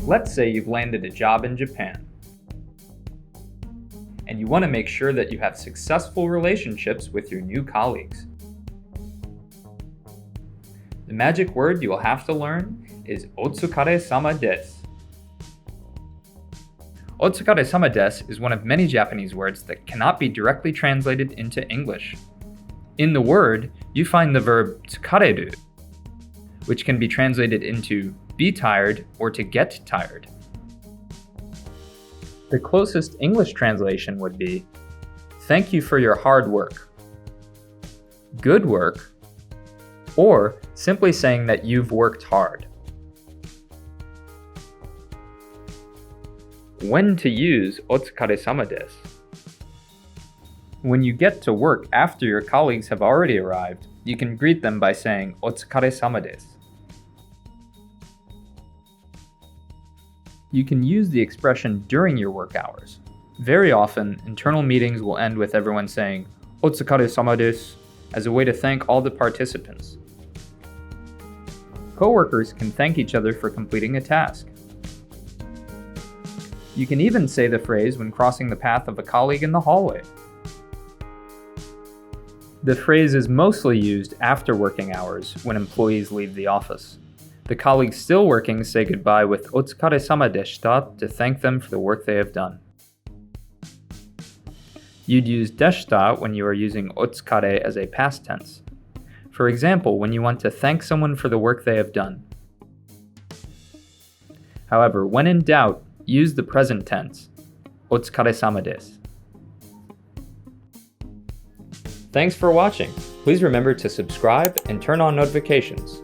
Let's say you've landed a job in Japan, and you want to make sure that you have successful relationships with your new colleagues. The magic word you will have to learn is Otsukaresama desu. Otsukaresama desu is one of many Japanese words that cannot be directly translated into English. In the word, you find the verb tsukareru, which can be translated into be tired or to get tired. The closest English translation would be, thank you for your hard work, good work, or simply saying that you've worked hard. When to use Otsukaresama desu. When you get to work after your colleagues have already arrived, you can greet them by saying Otsukaresama desu. You can use the expression during your work hours. Very often, internal meetings will end with everyone saying Otsukaresama desu as a way to thank all the participants. Coworkers can thank each other for completing a task. You can even say the phrase when crossing the path of a colleague in the hallway. The phrase is mostly used after working hours when employees leave the office. The colleagues still working say goodbye with Otsukaresama deshita to thank them for the work they have done. You'd use deshita when you are using otsukare as a past tense. For example, when you want to thank someone for the work they have done. However, when in doubt, use the present tense, Otsukaresama desu. Thanks for watching. Please remember to subscribe and turn on notifications.